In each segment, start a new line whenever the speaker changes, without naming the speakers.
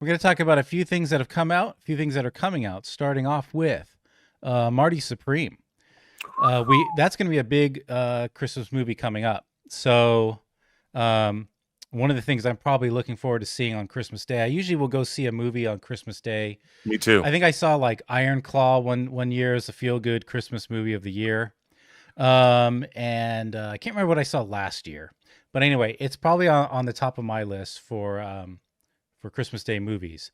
We're going to talk about a few things that have come out, a few things that are coming out, starting off with Marty Supreme. That's going to be a big Christmas movie coming up. So one of the things I'm probably looking forward to seeing on Christmas Day, I usually will go see a movie on Christmas Day.
Me too.
I think I saw like Iron Claw one year as a feel-good Christmas movie of the year. And I can't remember what I saw last year. But anyway, it's probably on the top of my list for Christmas Day movies.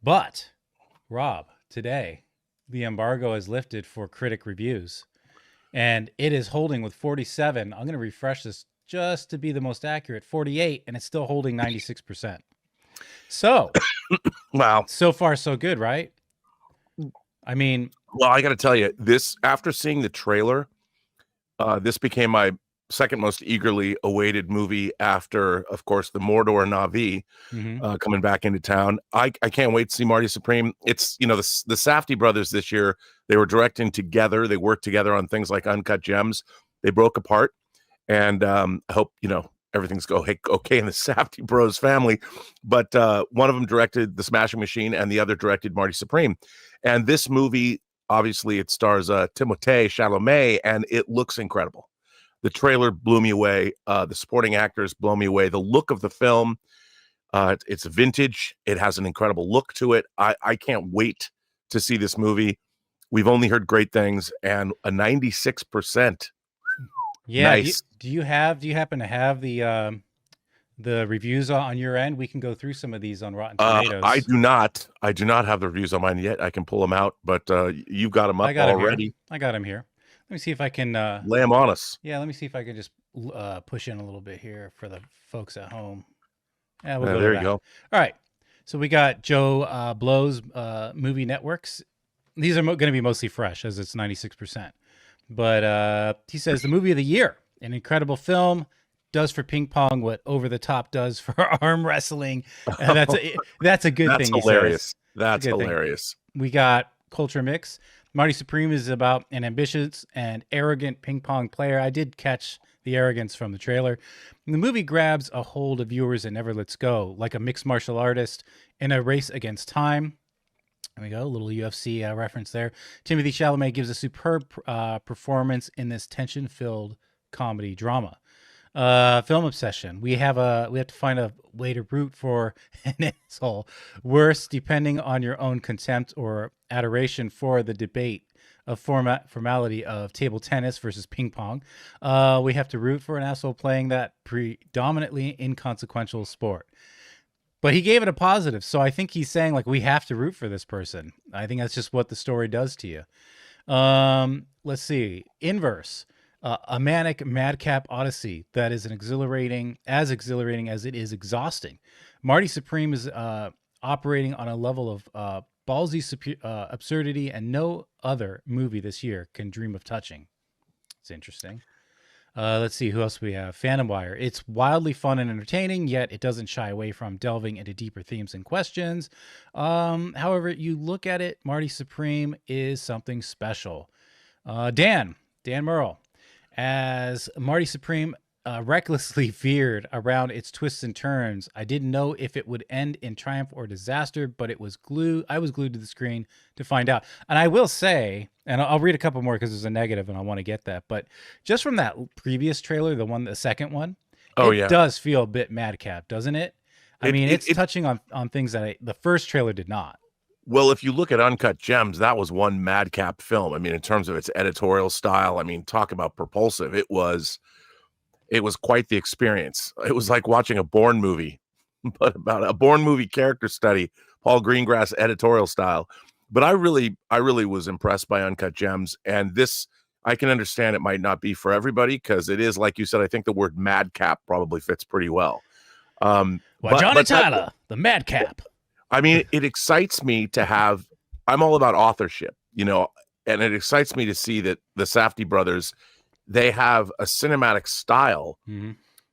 But, Rob, today, the embargo is lifted for critic reviews. And it is holding with 47. I'm going to refresh this just to be the most accurate. 48, and it's still holding 96%. So,
wow.
So far, so good, right? I mean...
Well, I got to tell you, this, after seeing the trailer, this became my second most eagerly awaited movie after, of course, the Mordor Na'vi coming back into town. I can't wait to see Marty Supreme. It's, the Safdie brothers this year, they were directing together. They worked together on things like Uncut Gems. They broke apart. And I hope, everything's okay in the Safdie bros family. But one of them directed The Smashing Machine and the other directed Marty Supreme. And this movie, obviously, it stars Timothée Chalamet, and it looks incredible. The trailer blew me away. The supporting actors blow me away. The look of the film, it's vintage. It has an incredible look to it. I can't wait to see this movie. We've only heard great things, and a 96%.
Yeah.
Nice.
Do you happen to have the reviews on your end? We can go through some of these on Rotten Tomatoes.
I do not have the reviews on mine yet. I can pull them out, but you've got them up already.
I got them here. Let me see if I can
lay them on us.
Yeah, let me see if I can just push in a little bit here for the folks at home. Yeah,
there you go.
All right. So we got Joe Blow's movie networks. These are going to be mostly fresh as it's 96%. But he says the movie of the year, an incredible film, does for ping pong what Over the Top does for arm wrestling. That's a good thing.
That's hilarious. That's hilarious.
We got Culture Mix. Marty Supreme is about an ambitious and arrogant ping pong player. I did catch the arrogance from the trailer. The movie grabs a hold of viewers and never lets go, like a mixed martial artist in a race against time. There we go, a little UFC reference there. Timothée Chalamet gives a superb performance in this tension-filled comedy drama. Film obsession. We have to find a way to root for an asshole. Worse, depending on your own contempt or adoration for the debate of formality of table tennis versus ping pong. We have to root for an asshole playing that predominantly inconsequential sport. But he gave it a positive, so I think he's saying, like, we have to root for this person. I think that's just what the story does to you. Let's see. Inverse. A manic madcap odyssey that is exhilarating as it is exhausting. Marty Supreme is operating on a level of ballsy absurdity and no other movie this year can dream of touching. It's interesting. Let's see, who else we have? Phantom Wire. It's wildly fun and entertaining, yet it doesn't shy away from delving into deeper themes and questions. However, you look at it, Marty Supreme is something special. Dan Merle. As Marty Supreme recklessly veered around its twists and turns, I didn't know if it would end in triumph or disaster, but I was glued to the screen to find out. And I will say, and I'll read a couple more because there's a negative and I want to get that, but just from that previous trailer, the second one, it does feel a bit madcap, doesn't it? It's touching on things that the first trailer did not.
Well, if you look at Uncut Gems, that was one madcap film. In terms of its editorial style, talk about propulsive. It was quite the experience. It was like watching a Bourne movie, but about a Bourne movie character study, Paul Greengrass editorial style. But I really was impressed by Uncut Gems. And this, I can understand it might not be for everybody because it is, like you said, I think the word madcap probably fits pretty well.
Johnny Tyler, the madcap.
It excites me to have, I'm all about authorship, and it excites me to see that the Safdie brothers, they have a cinematic style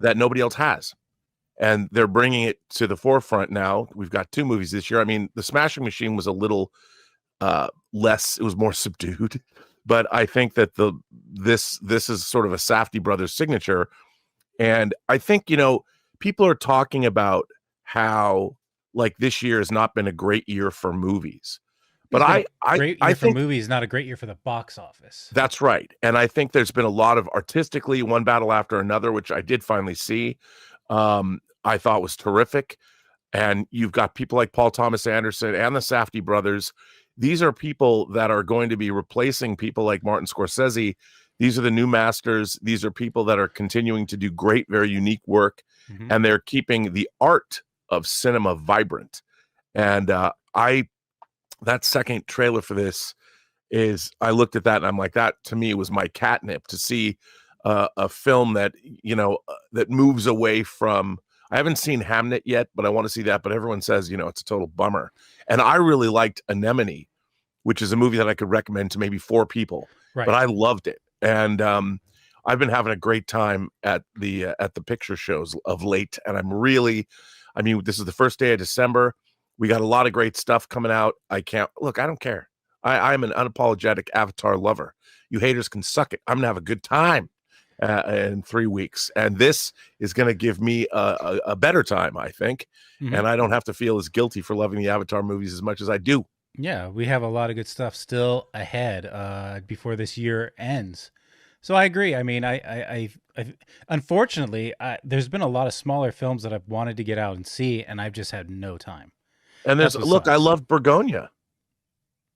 that nobody else has. And they're bringing it to the forefront now. We've got 2 movies this year. The Smashing Machine was a little less, it was more subdued. But I think that this is sort of a Safdie brothers signature. And I think, people are talking about how like this year has not been a great year for movies. But
It's been a
I
great
I
year for
think
movies, not a great year for the box office.
that's right. And I think there's been a lot of artistically one battle after another, which I did finally see. I thought was terrific. And you've got people like Paul Thomas Anderson and the Safdie brothers. These are people that are going to be replacing people like Martin Scorsese. These are the new masters. These are people that are continuing to do great, very unique work.
Mhm.
And they're keeping the art of cinema vibrant. And that second trailer for this is, I looked at that and I'm like, that to me was my catnip, to see a film that, that moves away from, I haven't seen Hamnet yet, but I want to see that. But everyone says, it's a total bummer. And I really liked Anemone, which is a movie that I could recommend to maybe 4 people,
Right.
but I loved it. And I've been having a great time at the picture shows of late. And this is the first day of December. We got a lot of great stuff coming out. I don't care. I'm an unapologetic Avatar lover. You haters can suck it. I'm going to have a good time in 3 weeks. And this is going to give me a better time, I think. Mm-hmm. And I don't have to feel as guilty for loving the Avatar movies as much as I do.
Yeah, we have a lot of good stuff still ahead before this year ends. So I agree. I mean, I unfortunately, there's been a lot of smaller films that I've wanted to get out and see, and I've just had no time.
And I loved Bergonia.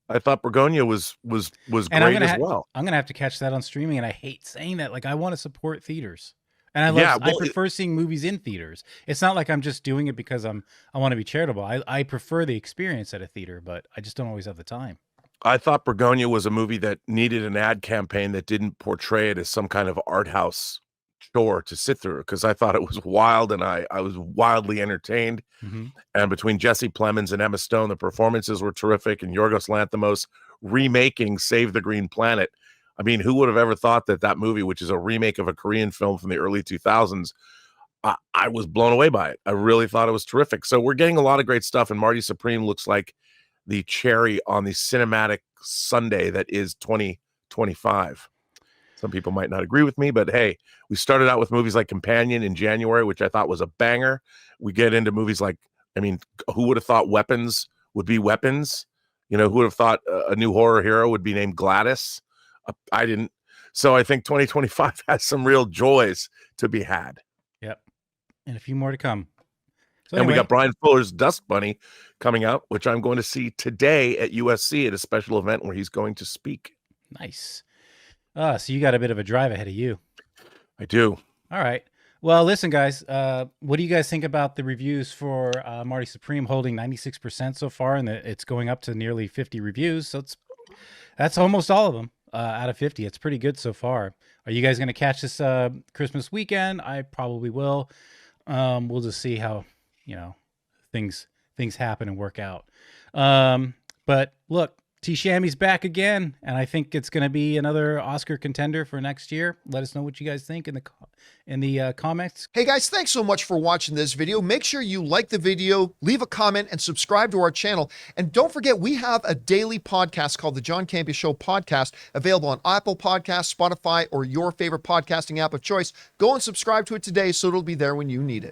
I thought Bergonia was great as well.
I'm gonna have to catch that on streaming, and I hate saying that. Like, I want to support theaters, and I prefer seeing movies in theaters. It's not like I'm just doing it because I want to be charitable. I prefer the experience at a theater, but I just don't always have the time.
I thought Bergonia was a movie that needed an ad campaign that didn't portray it as some kind of art house chore to sit through, because I thought it was wild, and I was wildly entertained. Mm-hmm. And between Jesse Plemons and Emma Stone, the performances were terrific, and Yorgos Lanthimos remaking Save the Green Planet. I mean, who would have ever thought that movie, which is a remake of a Korean film from the early 2000s, I was blown away by it. I really thought it was terrific. So we're getting a lot of great stuff, and Marty Supreme looks like the cherry on the cinematic sundae that is 2025. Some people might not agree with me, but hey, we started out with movies like Companion in January, which I thought was a banger. We get into movies like, who would have thought Weapons would be Weapons? Who would have thought a new horror hero would be named Gladys? I didn't. So I think 2025 has some real joys to be had.
Yep. And a few more to come. So
and we got Brian Fuller's Dust Bunny coming out, which I'm going to see today at USC at a special event where he's going to speak.
Nice. So you got a bit of a drive ahead of you.
I do.
All right. Well, listen, guys, what do you guys think about the reviews for Marty Supreme holding 96% so far, and it's going up to nearly 50 reviews? So that's almost all of them out of 50. It's pretty good so far. Are you guys going to catch this Christmas weekend? I probably will. We'll just see how, things happen and work out. But look, T. Shammy's back again, and I think it's going to be another Oscar contender for next year. Let us know what you guys think in the comments.
Hey guys, thanks so much for watching this video. Make sure you like the video, leave a comment, and subscribe to our channel. And don't forget, we have a daily podcast called the John Campea Show podcast, available on Apple Podcasts, Spotify, or your favorite podcasting app of choice. Go and subscribe to it today so it'll be there when you need it.